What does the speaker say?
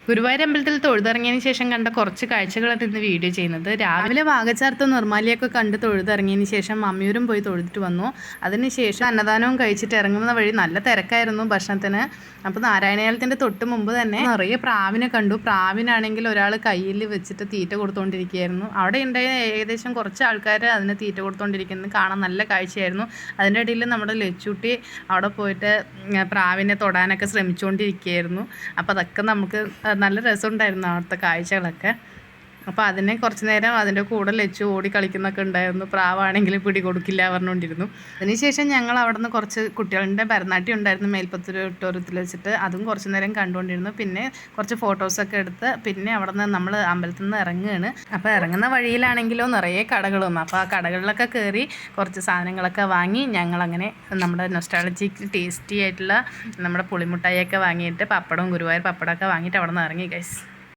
ഗുരുവായൂർ അമ്പലത്തിൽ തൊഴുതിറങ്ങിയതിന് ശേഷം കണ്ട കുറച്ച് കാഴ്ചകളാണ് ഇന്ന് വീഡിയോ ചെയ്യുന്നത്. രാവിലെ വാഗച്ചാർത്ത് നിർമ്മാലിയൊക്കെ കണ്ട് തൊഴുതിറങ്ങിയതിന് ശേഷം മമ്മിയൂരും പോയി തൊഴുതിട്ട് വന്നു. അതിനുശേഷം അന്നദാനവും കഴിച്ചിട്ട് ഇറങ്ങുന്ന വഴി നല്ല തിരക്കായിരുന്നു ഭക്ഷണത്തിന്. അപ്പോൾ നാരായണയാലത്തിൻ്റെ തൊട്ട് മുമ്പ് തന്നെ നിറയെ പ്രാവിനെ കണ്ടു. പ്രാവിനാണെങ്കിൽ ഒരാൾ കയ്യിൽ വെച്ചിട്ട് തീറ്റ കൊടുത്തുകൊണ്ടിരിക്കുകയായിരുന്നു. അവിടെ ഉണ്ടായ ഏകദേശം കുറച്ച് ആൾക്കാർ അതിന് തീറ്റ കൊടുത്തുകൊണ്ടിരിക്കുന്നത് കാണാൻ നല്ല കാഴ്ചയായിരുന്നു. അതിൻ്റെ ഇടയിൽ നമ്മുടെ ലച്ചുട്ടി അവിടെ പോയിട്ട് പ്രാവിനെ തൊടാനൊക്കെ ശ്രമിച്ചുകൊണ്ടിരിക്കുകയായിരുന്നു. അപ്പോൾ അതൊക്കെ നമുക്ക് നല്ല രസമുണ്ടായിരുന്നു അവിടുത്തെ കാഴ്ചകളൊക്കെ. അപ്പോൾ അതിനെ കുറച്ച് നേരം അതിൻ്റെ കൂടെ ലച്ചു ഓടി കളിക്കുന്നൊക്കെ ഉണ്ടായിരുന്നു. പ്രാവാണെങ്കിൽ പിടി കൊടുക്കില്ല പറഞ്ഞുകൊണ്ടിരുന്നു. അതിനുശേഷം ഞങ്ങൾ അവിടെ നിന്ന് കുറച്ച് കുട്ടികളുടെ ഭരതനാട്യം ഉണ്ടായിരുന്നു മേൽപ്പത്തൂർ ഓഡിറ്റോറിയത്തിൽ വെച്ചിട്ട്. അതും കുറച്ച് നേരം കണ്ടുകൊണ്ടിരുന്നു. പിന്നെ കുറച്ച് ഫോട്ടോസൊക്കെ എടുത്ത് പിന്നെ അവിടെ നിന്ന് നമ്മൾ അമ്പലത്തിൽ നിന്ന് ഇറങ്ങുകയാണ്. അപ്പോൾ ഇറങ്ങുന്ന വഴിയിലാണെങ്കിലോ നിറയെ കടകളൊന്നും. അപ്പോൾ ആ കടകളിലൊക്കെ കയറി കുറച്ച് സാധനങ്ങളൊക്കെ വാങ്ങി ഞങ്ങളങ്ങനെ നമ്മുടെ നൊസ്റ്റാളജിക് ടേസ്റ്റി ആയിട്ടുള്ള നമ്മുടെ പുളിമുട്ടായിയൊക്കെ വാങ്ങിയിട്ട് പപ്പടവും ഗുരുവായൂർ പപ്പടമൊക്കെ വാങ്ങിയിട്ട് അവിടെ നിന്ന് ഇറങ്ങി ഗൈസ്.